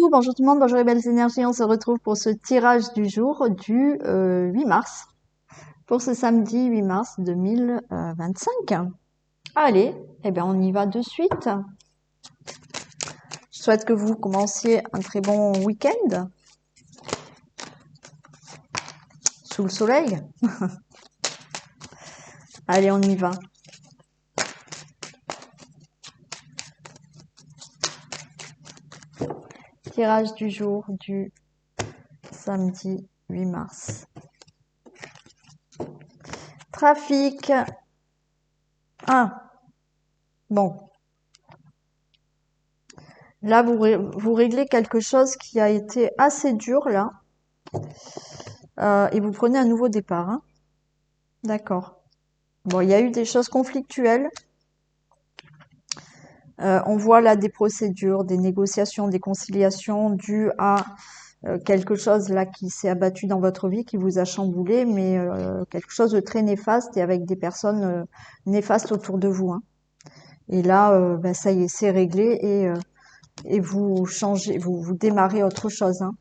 bonjour tout le monde, bonjour les belles énergies. On se retrouve pour ce tirage du jour du 8 mars, pour ce samedi 8 mars 2025. Allez, eh bien on y va de suite. Je souhaite que vous commenciez un très bon week-end sous le soleil. Allez, on y va. Tirage du jour du samedi 8 mars. Trafic 1. Bon. Là, vous réglez quelque chose qui a été assez dur, là. Et vous prenez un nouveau départ. Hein. D'accord. Bon, il y a eu des choses conflictuelles. On voit là des procédures, des négociations, des conciliations dues à quelque chose là qui s'est abattu dans votre vie, qui vous a chamboulé, mais quelque chose de très néfaste et avec des personnes néfastes autour de vous. Hein. Et là, ben, ça y est, c'est réglé et vous changez, vous démarrez autre chose. Hein.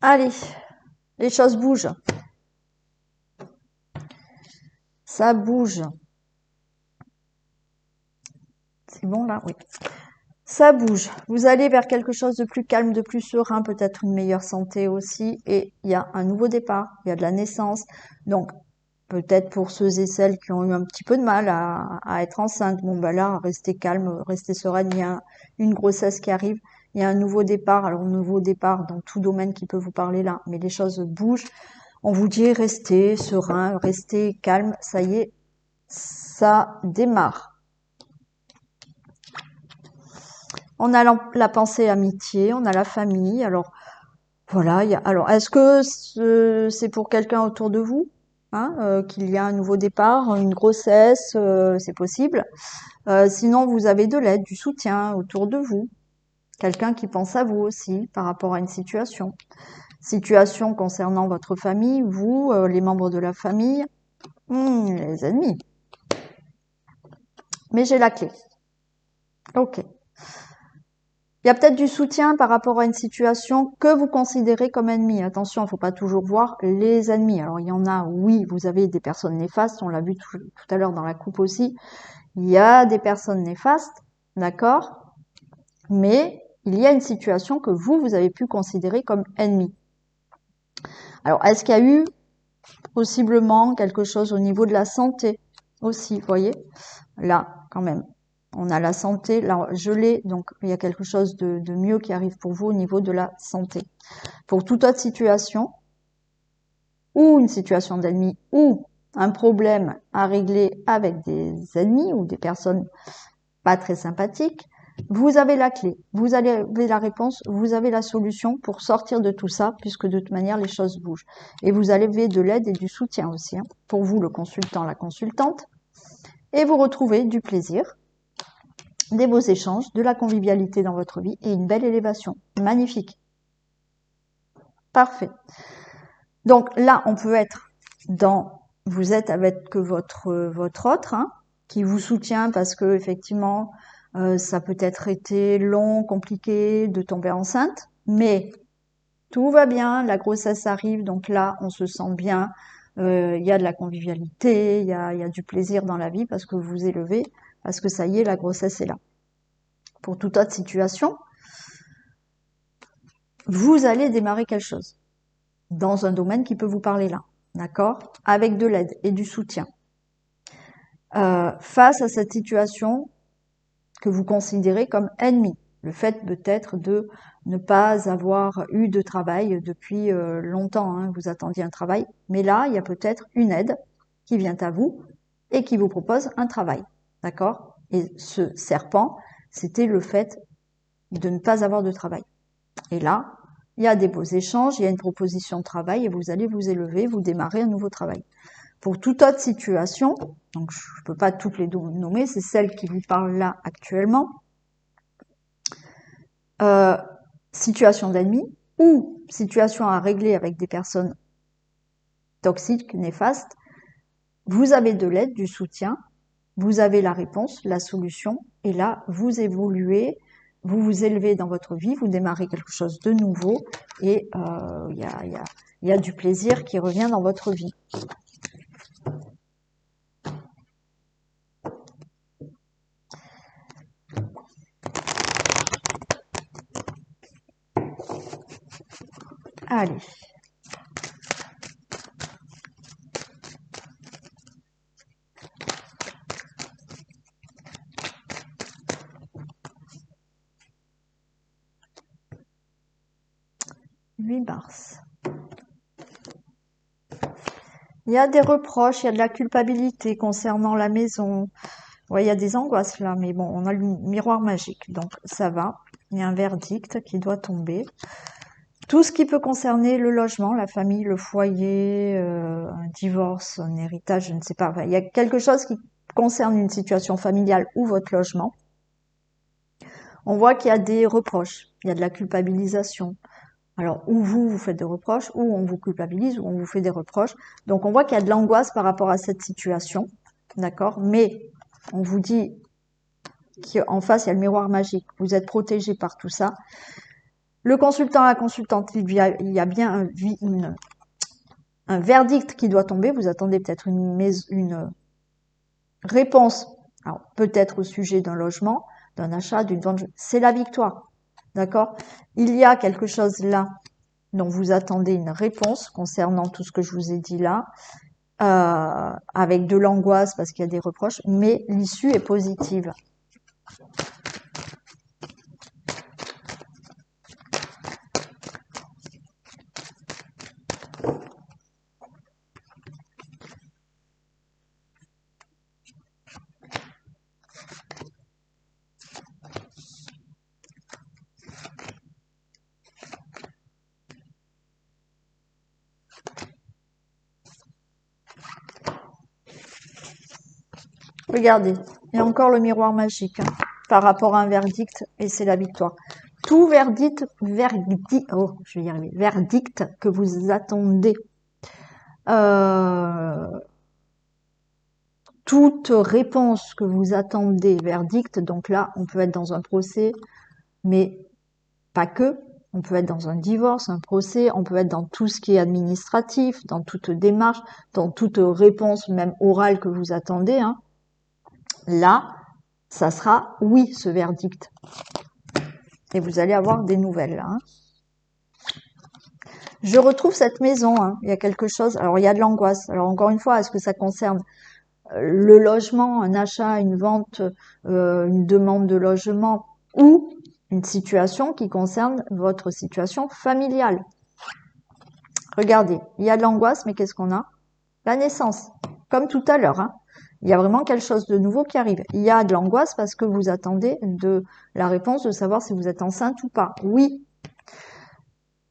Allez, les choses bougent. Ça bouge. C'est bon là? Oui. Ça bouge. Vous allez vers quelque chose de plus calme, de plus serein, peut-être une meilleure santé aussi. Et il y a un nouveau départ, il y a de la naissance. Donc, peut-être pour ceux et celles qui ont eu un petit peu de mal à être enceintes, bon bah là, restez calme, restez sereine. Il y a une grossesse qui arrive, il y a un nouveau départ. Alors, un nouveau départ dans tout domaine qui peut vous parler là, mais les choses bougent. On vous dit restez serein, restez calme. Ça y est, ça démarre. On a la pensée amitié, on a la famille. Alors voilà. Alors est-ce que c'est pour quelqu'un autour de vous, hein, qu'il y a un nouveau départ, une grossesse, c'est possible. Sinon vous avez de l'aide, du soutien autour de vous, quelqu'un qui pense à vous aussi par rapport à une situation concernant votre famille, vous, les membres de la famille, les ennemis. Mais j'ai la clé. Ok. Il y a peut-être du soutien par rapport à une situation que vous considérez comme ennemi. Attention, il ne faut pas toujours voir les ennemis. Alors, il y en a, oui, vous avez des personnes néfastes, on l'a vu tout à l'heure dans la coupe aussi. Il y a des personnes néfastes, d'accord? Mais il y a une situation que vous avez pu considérer comme ennemi. Alors, est-ce qu'il y a eu possiblement quelque chose au niveau de la santé aussi, vous voyez? Là, quand même. On a la santé, là, je l'ai, donc il y a quelque chose de mieux qui arrive pour vous au niveau de la santé. Pour toute autre situation, ou une situation d'ennemi, ou un problème à régler avec des ennemis ou des personnes pas très sympathiques, vous avez la clé, vous avez la réponse, vous avez la solution pour sortir de tout ça, puisque de toute manière, les choses bougent. Et vous avez de l'aide et du soutien aussi, hein, pour vous, le consultant, la consultante, et vous retrouvez du plaisir, des beaux échanges, de la convivialité dans votre vie et une belle élévation. Magnifique. Parfait. Donc là, on peut être vous êtes avec votre autre, hein, qui vous soutient parce que effectivement, ça peut être été long, compliqué de tomber enceinte, mais tout va bien, la grossesse arrive, donc là, on se sent bien, il y a de la convivialité, il y a du plaisir dans la vie parce que vous vous élevez, parce que ça y est, la grossesse est là. Pour toute autre situation, vous allez démarrer quelque chose dans un domaine qui peut vous parler là, d'accord? Avec de l'aide et du soutien. Face à cette situation que vous considérez comme ennemie, le fait peut-être de ne pas avoir eu de travail depuis longtemps, hein, vous attendiez un travail, mais là, il y a peut-être une aide qui vient à vous et qui vous propose un travail, d'accord? Et ce serpent, c'était le fait de ne pas avoir de travail. Et là, il y a des beaux échanges, il y a une proposition de travail et vous allez vous élever, vous démarrer un nouveau travail. Pour toute autre situation, donc je ne peux pas toutes les nommer, c'est celle qui vous parle là actuellement, situation d'ennemi ou situation à régler avec des personnes toxiques, néfastes, vous avez de l'aide, du soutien, vous avez la réponse, la solution, et là, vous évoluez, vous vous élevez dans votre vie, vous démarrez quelque chose de nouveau, et y a du plaisir qui revient dans votre vie. Allez. « 8 mars. Il y a des reproches, il y a de la culpabilité concernant la maison. Ouais, il y a des angoisses là, mais bon, on a le miroir magique, donc ça va. Il y a un verdict qui doit tomber. Tout ce qui peut concerner le logement, la famille, le foyer, un divorce, un héritage, je ne sais pas. Enfin, il y a quelque chose qui concerne une situation familiale ou votre logement. On voit qu'il y a des reproches, il y a de la culpabilisation. Alors, ou vous faites des reproches, ou on vous culpabilise, ou on vous fait des reproches. Donc, on voit qu'il y a de l'angoisse par rapport à cette situation, d'accord? Mais on vous dit qu'en face, il y a le miroir magique. Vous êtes protégé par tout ça. Le consultant, la consultante, il y a bien un verdict qui doit tomber. Vous attendez peut-être une réponse, alors peut-être au sujet d'un logement, d'un achat, d'une vente. C'est la victoire, d'accord? Il y a quelque chose là dont vous attendez une réponse concernant tout ce que je vous ai dit là, avec de l'angoisse parce qu'il y a des reproches, mais l'issue est positive. Regardez, il y a encore le miroir magique par rapport à un verdict et c'est la victoire. Tout verdict que vous attendez, toute réponse que vous attendez, verdict, donc là, on peut être dans un procès, mais pas que. On peut être dans un divorce, un procès, on peut être dans tout ce qui est administratif, dans toute démarche, dans toute réponse, même orale que vous attendez. Là, ça sera oui, ce verdict. Et vous allez avoir des nouvelles là. Je retrouve cette maison. Il y a quelque chose. Alors, il y a de l'angoisse. Alors, encore une fois, est-ce que ça concerne le logement, un achat, une vente, une demande de logement ou une situation qui concerne votre situation familiale? Regardez, il y a de l'angoisse, mais qu'est-ce qu'on a? La naissance, comme tout à l'heure. Il y a vraiment quelque chose de nouveau qui arrive. Il y a de l'angoisse parce que vous attendez de la réponse de savoir si vous êtes enceinte ou pas. Oui.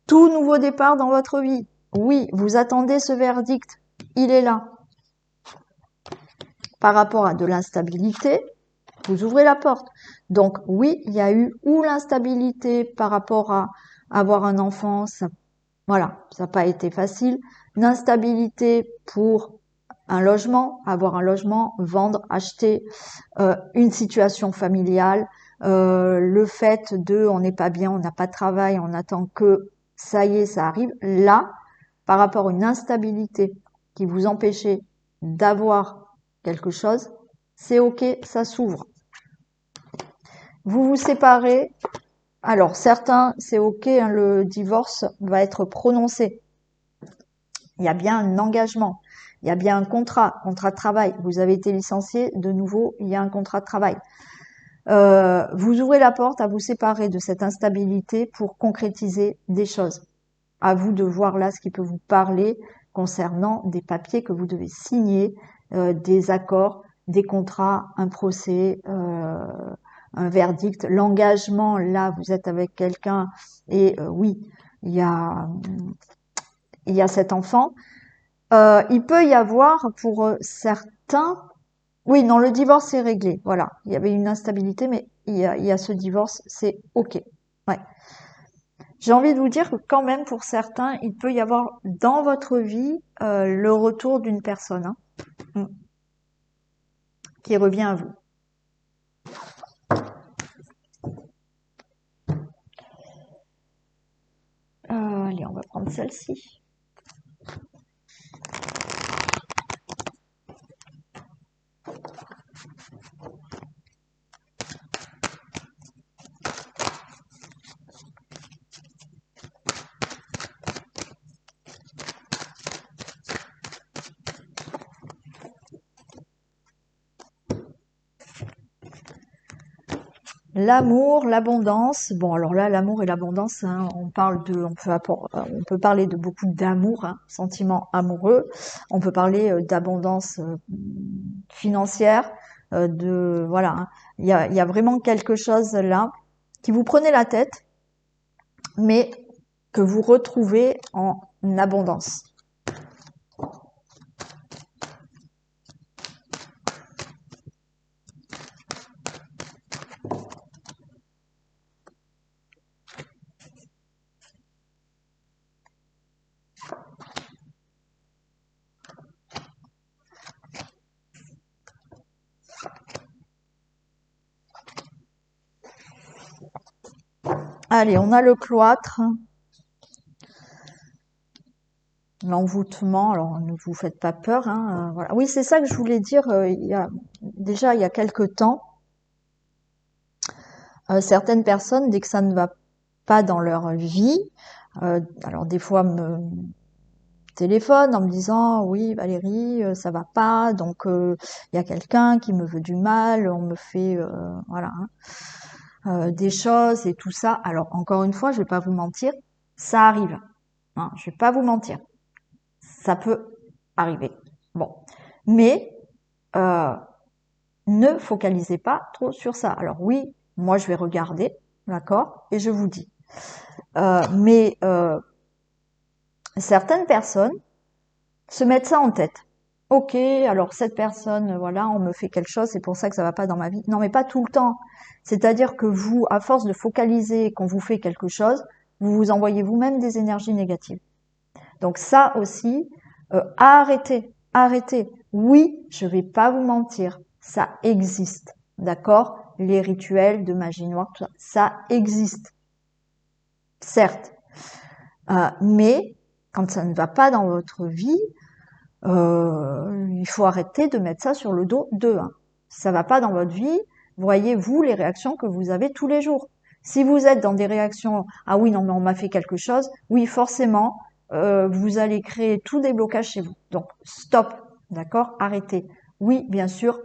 Tout nouveau départ dans votre vie. Oui, vous attendez ce verdict. Il est là. Par rapport à de l'instabilité, vous ouvrez la porte. Donc oui, il y a eu ou l'instabilité par rapport à avoir un enfant, voilà, ça n'a pas été facile. L'instabilité pour un logement, avoir un logement, vendre, acheter, une situation familiale, le fait de on n'est pas bien, on n'a pas de travail, on attend que ça y est, ça arrive. Là, par rapport à une instabilité qui vous empêchait d'avoir quelque chose, c'est ok, ça s'ouvre. Vous vous séparez. Alors, certains, c'est ok, le divorce va être prononcé. Il y a bien un engagement. Il y a bien un contrat de travail. Vous avez été licencié, de nouveau, il y a un contrat de travail. Vous ouvrez la porte à vous séparer de cette instabilité pour concrétiser des choses. À vous de voir là ce qui peut vous parler concernant des papiers que vous devez signer, des accords, des contrats, un procès, un verdict, l'engagement. Là, vous êtes avec quelqu'un et oui, il y a, il y a cet enfant. Il peut y avoir pour certains, oui, non, le divorce est réglé. Voilà, il y avait une instabilité, mais il y a ce divorce, c'est ok. Ouais. J'ai envie de vous dire que quand même, pour certains, il peut y avoir dans votre vie le retour d'une personne qui revient à vous. Allez, on va prendre celle-ci. L'amour, l'abondance. Bon, alors là, l'amour et l'abondance, hein, on peut parler de beaucoup d'amour, hein, sentiments amoureux. On peut parler d'abondance financière, voilà. Hein. Il y a vraiment quelque chose là qui vous prenez la tête, mais que vous retrouvez en abondance. Allez, on a le cloître, l'envoûtement. Alors, ne vous faites pas peur. Hein, voilà. Oui, c'est ça que je voulais dire. Déjà, il y a quelque temps, certaines personnes, dès que ça ne va pas dans leur vie, alors des fois me téléphone en me disant oui Valérie ça va pas donc il y a quelqu'un qui me veut du mal, on me fait voilà des choses et tout ça. Alors encore une fois, je vais pas vous mentir, ça arrive. Hein, je vais pas vous mentir, ça peut arriver. Bon, mais euh, ne focalisez pas trop sur ça. Alors oui, moi je vais regarder, d'accord, et je vous dis. Mais certaines personnes se mettent ça en tête. Ok, alors cette personne, voilà, on me fait quelque chose, c'est pour ça que ça va pas dans ma vie. Non, mais pas tout le temps. C'est-à-dire que vous, à force de focaliser qu'on vous fait quelque chose, vous vous envoyez vous-même des énergies négatives. Donc ça aussi, arrêtez, arrêtez. Oui, je vais pas vous mentir, ça existe, d'accord? Les rituels de magie noire, tout ça, ça existe, certes. Mais quand ça ne va pas dans votre vie, il faut arrêter de mettre ça sur le dos d'eux. Hein. Ça va pas dans votre vie. Voyez-vous les réactions que vous avez tous les jours. Si vous êtes dans des réactions, ah oui, non, mais on m'a fait quelque chose, oui, forcément, vous allez créer tout des blocages chez vous. Donc, stop, d'accord? Arrêtez. Oui, bien sûr,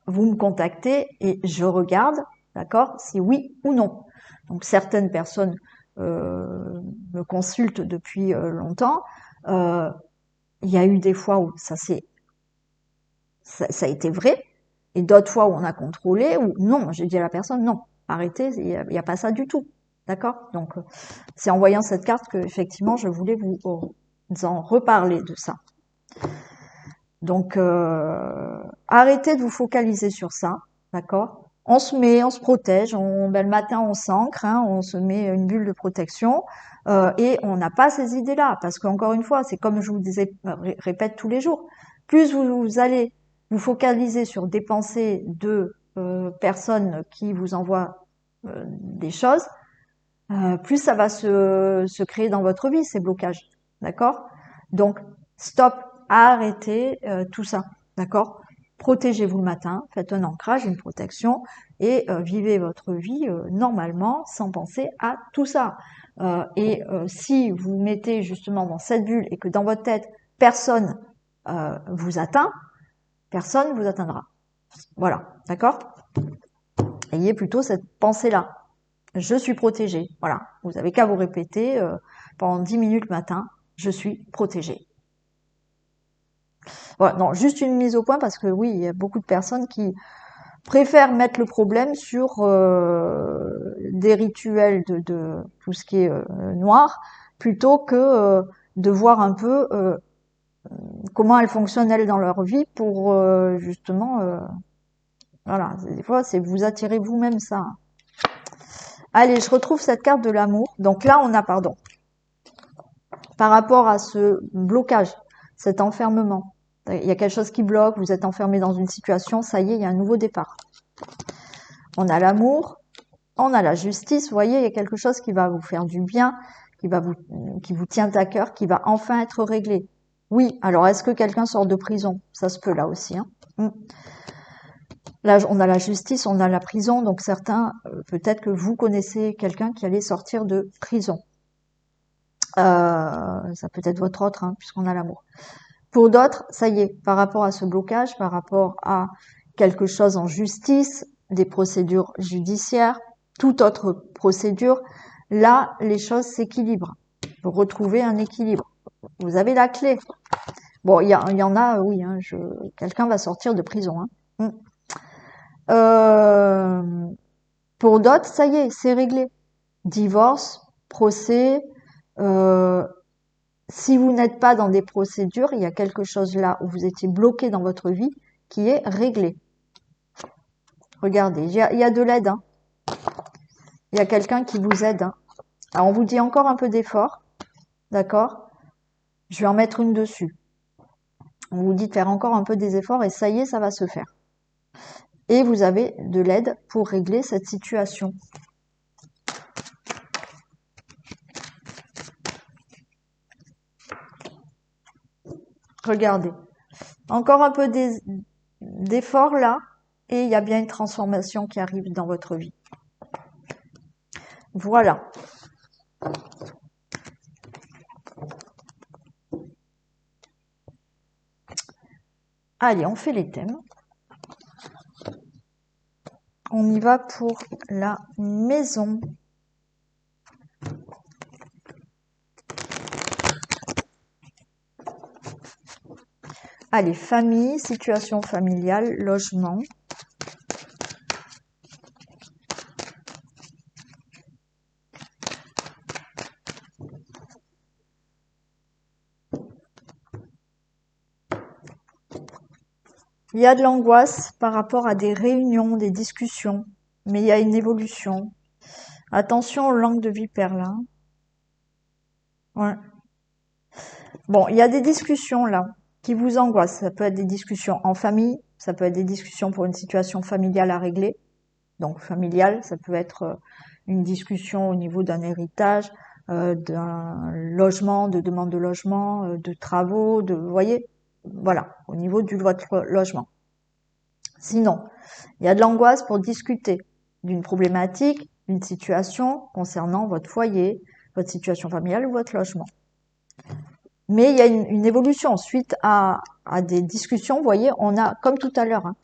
vous me contactez et je regarde, d'accord? Si oui ou non. Donc, certaines personnes me consultent depuis longtemps. Il y a eu des fois où ça a été vrai, et d'autres fois où on a contrôlé, ou non, j'ai dit à la personne, non, arrêtez, il n'y a pas ça du tout. D'accord? Donc, c'est en voyant cette carte que, effectivement, je voulais vous en reparler de ça. Donc, arrêtez de vous focaliser sur ça. D'accord? On se protège, le matin, on s'ancre, hein, on se met une bulle de protection, et on n'a pas ces idées-là. Parce qu'encore une fois, c'est comme je vous disais, répète tous les jours, plus vous allez vous focaliser sur des pensées de personnes qui vous envoient des choses, plus ça va se créer dans votre vie, ces blocages. D'accord? Donc, stop, arrêtez tout ça. D'accord? Protégez-vous le matin, faites un ancrage, une protection, et vivez votre vie normalement sans penser à tout ça. Et si vous mettez justement dans cette bulle et que dans votre tête, personne vous atteint, personne vous atteindra. Voilà, d'accord? Ayez plutôt cette pensée-là. Je suis protégée. Voilà, vous avez qu'à vous répéter pendant 10 minutes le matin, je suis protégée. Voilà, non, juste une mise au point parce que oui, il y a beaucoup de personnes qui préfèrent mettre le problème sur des rituels de tout ce qui est noir, plutôt que de voir un peu comment elles fonctionnent elles dans leur vie pour justement voilà, des fois c'est vous attirez vous-même ça. Allez, je retrouve cette carte de l'amour. Donc là on a pardon. Par rapport à ce blocage, cet enfermement, il y a quelque chose qui bloque, vous êtes enfermé dans une situation, ça y est, il y a un nouveau départ. On a l'amour, on a la justice, vous voyez, il y a quelque chose qui va vous faire du bien, qui vous tient à cœur, qui va enfin être réglé. Oui, alors est-ce que quelqu'un sort de prison? Ça se peut là aussi. Hein. Là, on a la justice, on a la prison, donc certains, peut-être que vous connaissez quelqu'un qui allait sortir de prison. Ça peut être votre autre, hein, puisqu'on a l'amour. Pour d'autres, ça y est, par rapport à ce blocage, par rapport à quelque chose en justice, des procédures judiciaires, toute autre procédure, là, les choses s'équilibrent. Vous retrouvez un équilibre. Vous avez la clé. Bon, il y en a, oui, hein, quelqu'un va sortir de prison. Hein. Pour d'autres, ça y est, c'est réglé. Divorce, procès. Si vous n'êtes pas dans des procédures, il y a quelque chose là où vous étiez bloqué dans votre vie qui est réglé. Regardez, il y a de l'aide. Hein. Il y a quelqu'un qui vous aide. Hein. Alors, on vous dit encore un peu d'effort. D'accord? Je vais en mettre une dessus. On vous dit de faire encore un peu des efforts et ça y est, ça va se faire. Et vous avez de l'aide pour régler cette situation. Regardez. Encore un peu d'effort là et il y a bien une transformation qui arrive dans votre vie. Voilà. Allez, on fait les thèmes. On y va pour la maison. Allez, famille, situation familiale, logement. Il y a de l'angoisse par rapport à des réunions, des discussions, mais il y a une évolution. Attention aux langues de vipère là. Ouais. Bon, il y a des discussions là qui vous angoissent. Ça peut être des discussions en famille, ça peut être des discussions pour une situation familiale à régler. Donc familiale, ça peut être une discussion au niveau d'un héritage, d'un logement, de demande de logement, de travaux, vous voyez, voilà, au niveau de votre logement. Sinon, il y a de l'angoisse pour discuter d'une problématique, d'une situation concernant votre foyer, votre situation familiale ou votre logement. Mais il y a une évolution suite à des discussions. Vous voyez, on a, comme tout à l'heure, hein,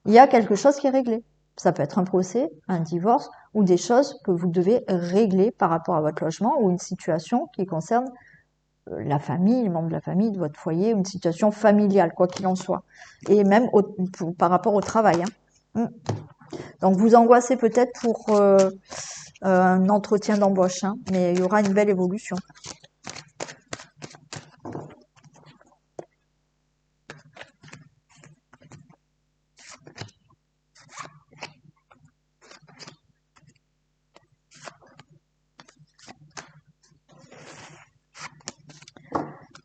il y a quelque chose qui est réglé. Ça peut être un procès, un divorce ou des choses que vous devez régler par rapport à votre logement ou une situation qui concerne la famille, les membres de la famille, de votre foyer, une situation familiale, quoi qu'il en soit. Et même par rapport au travail. Hein. Donc vous angoissez peut-être pour un entretien d'embauche, hein, mais il y aura une belle évolution.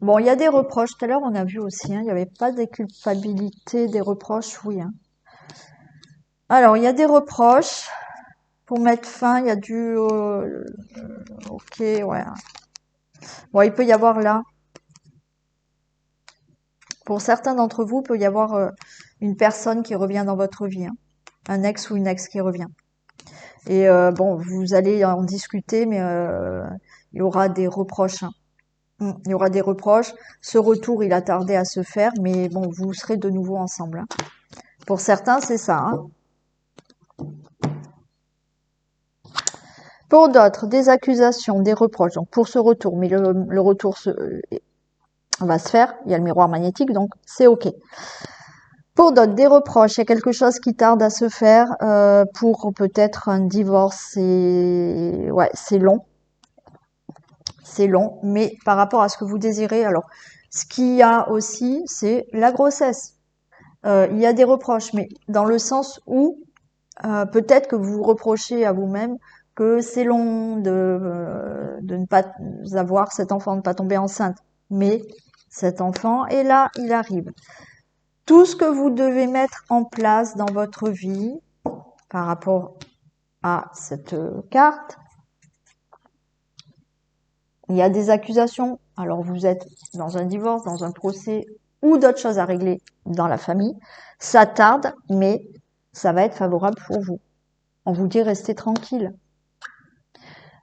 Bon, il y a des reproches. Tout à l'heure, on a vu aussi, hein, il n'y avait pas des culpabilités, des reproches, oui. Hein. Alors, il y a des reproches. Pour mettre fin, il y a du... ok, ouais. Bon, il peut y avoir là. Pour certains d'entre vous, il peut y avoir une personne qui revient dans votre vie. Hein. Un ex ou une ex qui revient. Et bon, vous allez en discuter, mais il y aura des reproches. Hein. Il y aura des reproches. Ce retour, il a tardé à se faire, mais bon, vous serez de nouveau ensemble. Hein. Pour certains, c'est ça. Hein. Pour d'autres, des accusations, des reproches. Donc pour ce retour, mais le retour va se faire. Il y a le miroir magnétique, donc c'est OK. Pour d'autres, des reproches, il y a quelque chose qui tarde à se faire pour peut-être un divorce. Ouais, c'est long, mais par rapport à ce que vous désirez, alors ce qu'il y a aussi, c'est la grossesse. Il y a des reproches, mais dans le sens où peut-être que vous vous reprochez à vous-même que c'est long de ne pas avoir cet enfant, de ne pas tomber enceinte. Mais cet enfant est là, il arrive. Tout ce que vous devez mettre en place dans votre vie par rapport à cette carte, il y a des accusations. Alors vous êtes dans un divorce, dans un procès ou d'autres choses à régler dans la famille. Ça tarde, mais ça va être favorable pour vous. On vous dit restez tranquille.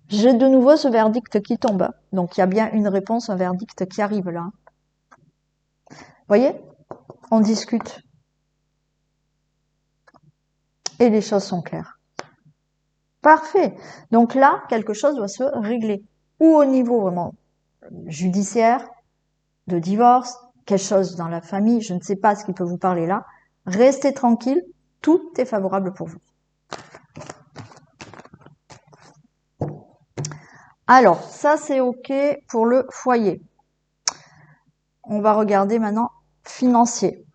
J'ai de nouveau ce verdict qui tombe. Donc il y a bien une réponse, un verdict qui arrive là. Voyez? On discute. Et les choses sont claires. Parfait. Donc là, quelque chose doit se régler. Ou au niveau vraiment judiciaire, de divorce, quelque chose dans la famille, je ne sais pas ce qui peut vous parler là. Restez tranquille, tout est favorable pour vous. Alors, ça c'est OK pour le foyer. On va regarder maintenant financier.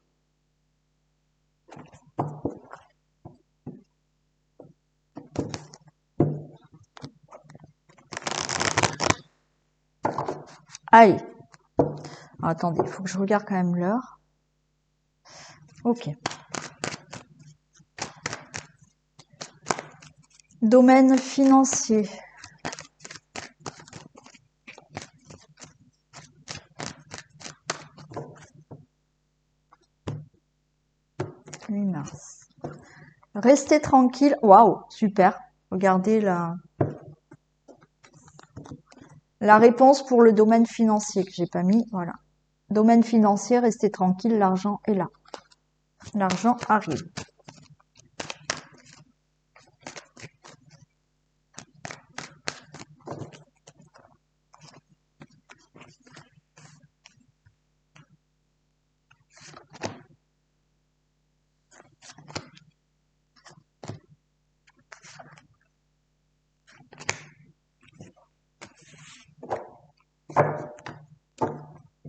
Allez. Attendez, il faut que je regarde quand même l'heure. OK. Domaine financier. Mars. Restez tranquille. Waouh, super. Regardez la réponse pour le domaine financier que j'ai pas mis. Voilà. Domaine financier, restez tranquille, l'argent est là. L'argent arrive.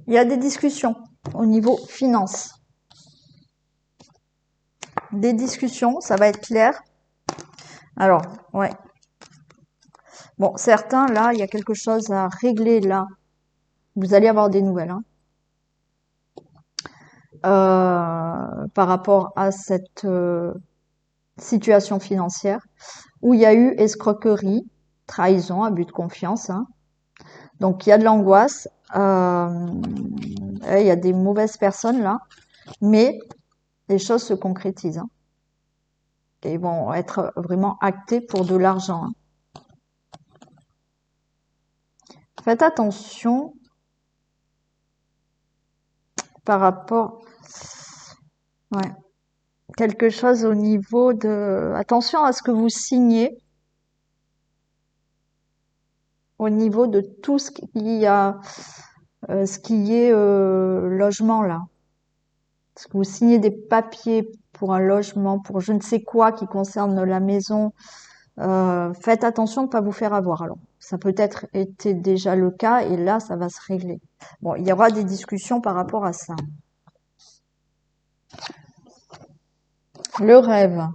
Il y a des discussions au niveau finance. Des discussions, ça va être clair. Alors, ouais. Bon, certains, là, il y a quelque chose à régler, là. Vous allez avoir des nouvelles, hein. Par rapport à cette situation financière, où il y a eu escroquerie, trahison, abus de confiance, hein. Donc, il y a de l'angoisse, il y a des mauvaises personnes, là, mais les choses se concrétisent, hein, et vont être vraiment actées pour de l'argent, hein. Faites attention par rapport, ouais, quelque chose au niveau de, attention à ce que vous signez, au niveau de tout ce qui a, ce qui est logement là. Est-ce que vous signez des papiers pour un logement, pour je ne sais quoi qui concerne la maison, faites attention de ne pas vous faire avoir. Alors, ça peut-être été déjà le cas et là, ça va se régler. Bon, il y aura des discussions par rapport à ça. Le rêve.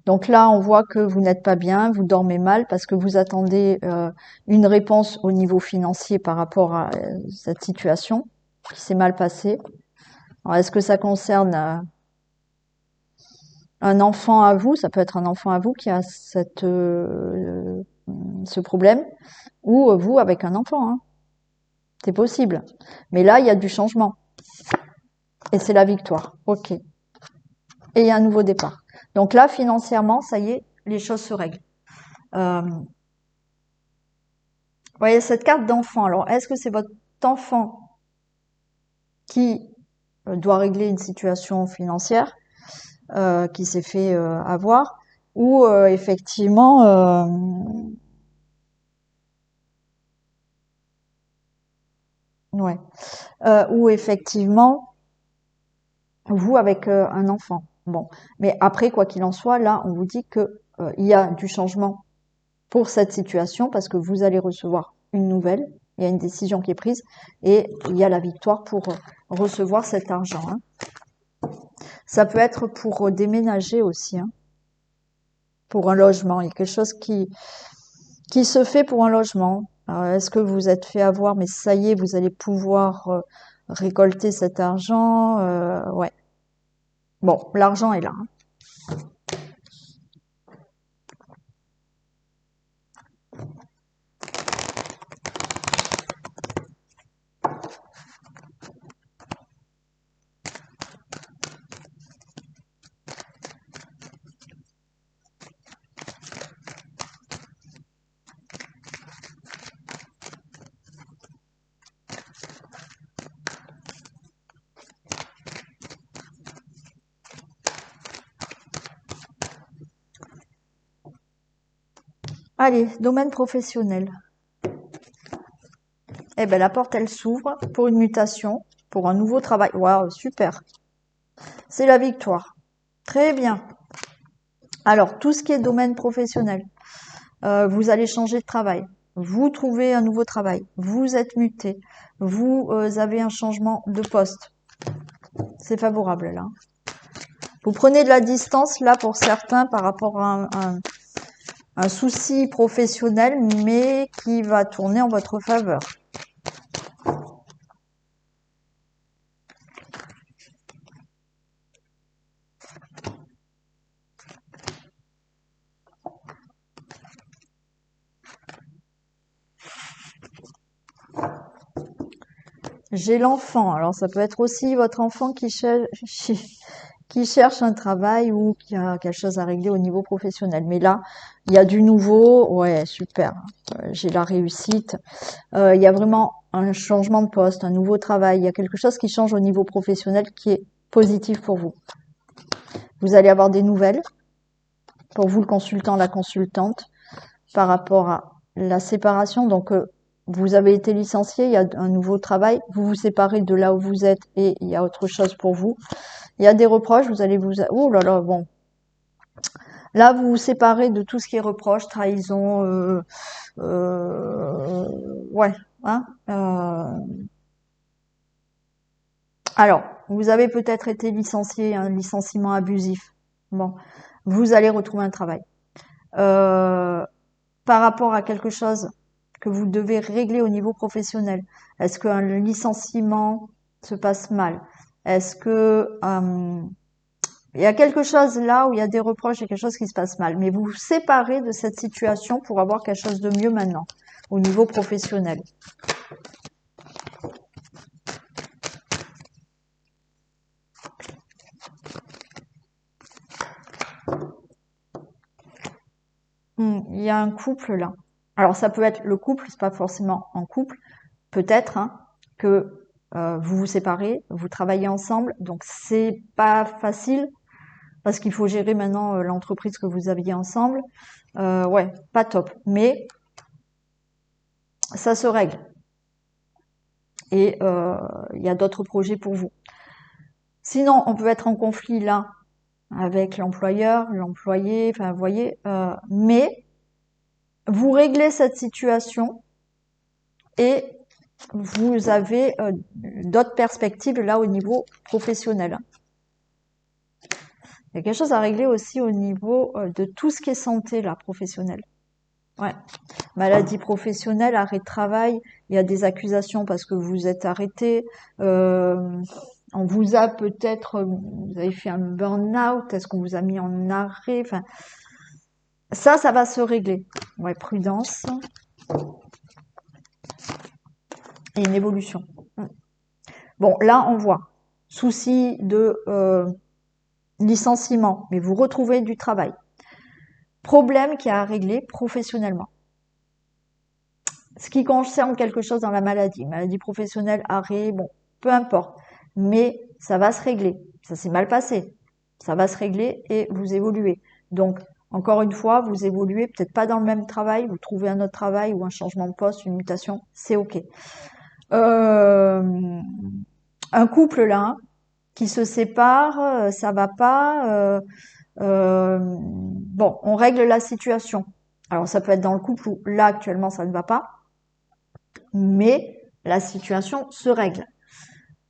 Donc là, on voit que vous n'êtes pas bien, vous dormez mal parce que vous attendez une réponse au niveau financier par rapport à cette situation qui s'est mal passée. Alors, est-ce que ça concerne un enfant à vous? Ça peut être un enfant à vous qui a ce problème, ou vous avec un enfant, hein. C'est possible. Mais là, il y a du changement. Et c'est la victoire. OK. Et il y a un nouveau départ. Donc là, financièrement, ça y est, les choses se règlent. Vous voyez cette carte d'enfant. Alors, est-ce que c'est votre enfant qui doit régler une situation financière qui s'est fait avoir, ou effectivement ouais, ou effectivement vous avec un enfant. Bon, mais après, quoi qu'il en soit, là, on vous dit que il y a du changement pour cette situation parce que vous allez recevoir une nouvelle, il y a une décision qui est prise et il y a la victoire pour recevoir cet argent. Hein. Ça peut être pour déménager aussi, hein, pour un logement. Il y a quelque chose qui se fait pour un logement. Est-ce que vous êtes fait avoir, mais ça y est, vous allez pouvoir récolter cet argent. Ouais. Bon, l'argent est là. Hein. Allez, domaine professionnel. Eh ben, la porte, elle s'ouvre pour une mutation, pour un nouveau travail. Waouh, super. C'est la victoire. Très bien. Alors, tout ce qui est domaine professionnel, vous allez changer de travail. Vous trouvez un nouveau travail. Vous êtes muté. Vous avez un changement de poste. C'est favorable, là. Vous prenez de la distance, là, pour certains, par rapport à un souci professionnel, mais qui va tourner en votre faveur. J'ai l'enfant. Alors, ça peut être aussi votre enfant qui cherche un travail ou qui a quelque chose à régler au niveau professionnel. Mais là, il y a du nouveau. Ouais, super. J'ai la réussite. Il y a vraiment un changement de poste, un nouveau travail. Il y a quelque chose qui change au niveau professionnel qui est positif pour vous. Vous allez avoir des nouvelles pour vous, le consultant, la consultante, par rapport à la séparation. Donc, vous avez été licencié, il y a un nouveau travail, vous vous séparez de là où vous êtes et il y a autre chose pour vous. Il y a des reproches, vous allez vous... Oh là là, bon. Là, vous vous séparez de tout ce qui est reproche, trahison, ouais. Hein, alors, vous avez peut-être été licencié, un licenciement abusif. Bon, vous allez retrouver un travail. Par rapport à quelque chose que vous devez régler au niveau professionnel. Est-ce qu'un licenciement se passe mal? Est-ce que il y a quelque chose là où il y a des reproches, il y a quelque chose qui se passe mal, mais vous vous séparez de cette situation pour avoir quelque chose de mieux maintenant au niveau professionnel. Il y a un couple là. Alors ça peut être le couple, c'est pas forcément en couple. Peut-être hein, que vous vous séparez, vous travaillez ensemble, donc c'est pas facile parce qu'il faut gérer maintenant l'entreprise que vous aviez ensemble. Ouais, pas top. Mais ça se règle. Et il y a d'autres projets pour vous. Sinon, on peut être en conflit là avec l'employeur, l'employé, enfin, vous voyez. Mais vous réglez cette situation et vous avez d'autres perspectives là au niveau professionnel. Il y a quelque chose à régler aussi au niveau de tout ce qui est santé là, professionnel. Ouais. Maladie professionnelle, arrêt de travail, il y a des accusations parce que vous êtes arrêté. On vous a peut-être, vous avez fait un burn-out, est-ce qu'on vous a mis en arrêt? Enfin, ça va se régler. Ouais, prudence et une évolution. Bon, là, on voit souci de licenciement, mais vous retrouvez du travail. Problème qui a à régler professionnellement. Ce qui concerne quelque chose dans la maladie professionnelle, arrêt, bon, peu importe. Mais ça va se régler. Ça s'est mal passé. Ça va se régler et vous évoluez. Donc, encore une fois, vous évoluez peut-être pas dans le même travail, vous trouvez un autre travail ou un changement de poste, une mutation, c'est ok. Un couple là, hein, qui se séparent, ça va pas. Bon, on règle la situation. Alors ça peut être dans le couple où là actuellement ça ne va pas, mais la situation se règle.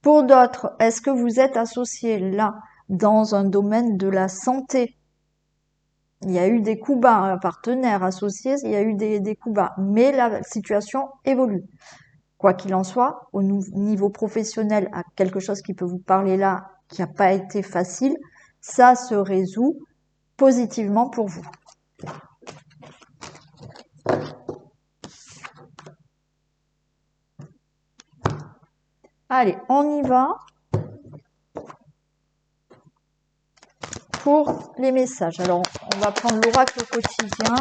Pour d'autres, est-ce que vous êtes associé là dans un domaine de la santé? Il y a eu des coups bas, un partenaire associé, il y a eu des coups bas, mais la situation évolue. Quoi qu'il en soit, au niveau professionnel, à quelque chose qui peut vous parler là, qui n'a pas été facile, ça se résout positivement pour vous. Allez, on y va pour les messages. Alors, on va prendre l'oracle quotidien.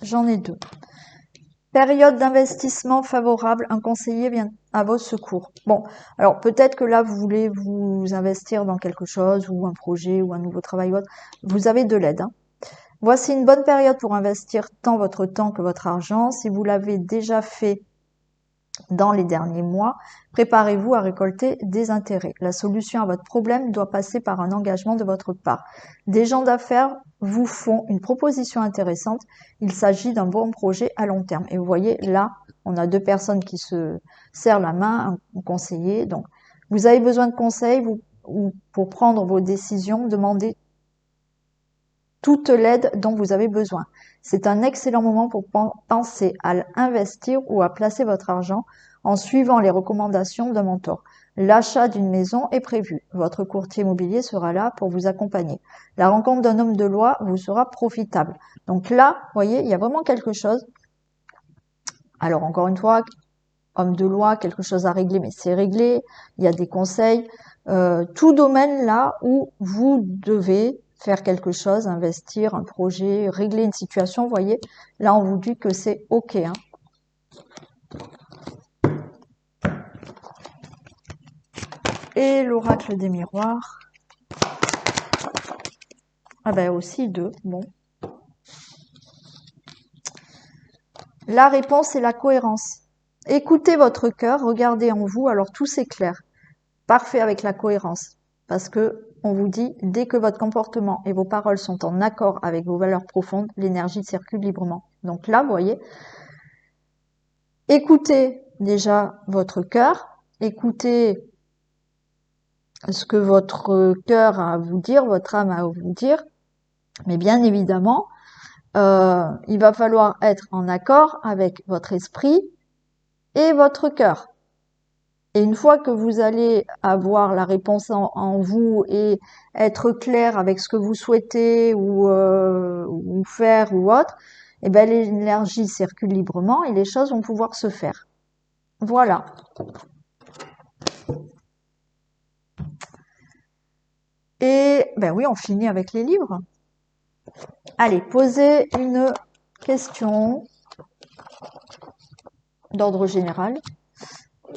J'en ai deux. Période d'investissement favorable, un conseiller vient à votre secours. Bon, alors peut-être que là, vous voulez vous investir dans quelque chose, ou un projet, ou un nouveau travail, ou autre. Vous avez de l'aide. Voici une bonne période pour investir tant votre temps que votre argent. Si vous l'avez déjà fait dans les derniers mois, préparez-vous à récolter des intérêts. La solution à votre problème doit passer par un engagement de votre part. Des gens d'affaires vous font une proposition intéressante. Il s'agit d'un bon projet à long terme. Et vous voyez, là, on a deux personnes qui se serrent la main, un conseiller. Donc, vous avez besoin de conseils ou pour prendre vos décisions, demandez toute l'aide dont vous avez besoin. C'est un excellent moment pour penser à investir ou à placer votre argent en suivant les recommandations d'un mentor. L'achat d'une maison est prévu. Votre courtier immobilier sera là pour vous accompagner. La rencontre d'un homme de loi vous sera profitable. Donc là, vous voyez, il y a vraiment quelque chose. Alors encore une fois, homme de loi, quelque chose à régler, mais c'est réglé. Il y a des conseils. Tout domaine là où vous devez faire quelque chose, investir, un projet, régler une situation, vous voyez, là on vous dit que c'est ok. Hein. Et l'oracle des miroirs. Ah ben aussi deux, bon. La réponse est la cohérence. Écoutez votre cœur, regardez en vous, alors tout s'éclaire. Parfait avec la cohérence. Parce que on vous dit, dès que votre comportement et vos paroles sont en accord avec vos valeurs profondes, l'énergie circule librement. Donc là, vous voyez, écoutez déjà votre cœur, écoutez ce que votre cœur a à vous dire, votre âme a à vous dire, mais bien évidemment, il va falloir être en accord avec votre esprit et votre cœur. Et une fois que vous allez avoir la réponse en vous et être clair avec ce que vous souhaitez ou faire ou autre, eh ben l'énergie circule librement et les choses vont pouvoir se faire. Voilà. Et ben oui, on finit avec les livres. Allez, posez une question d'ordre général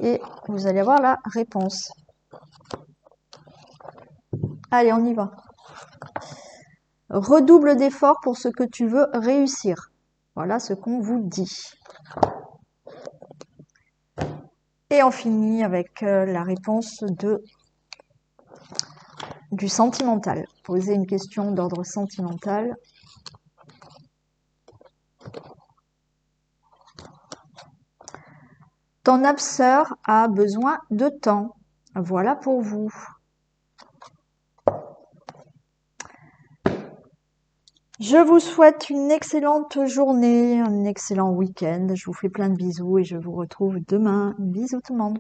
et vous allez avoir la réponse. Allez, on y va. Redouble d'efforts pour ce que tu veux réussir. Voilà ce qu'on vous dit. Et on finit avec la réponse du sentimental. Posez une question d'ordre sentimental. Ton âme sœur a besoin de temps. Voilà pour vous. Je vous souhaite une excellente journée, un excellent week-end. Je vous fais plein de bisous et je vous retrouve demain. Bisous tout le monde.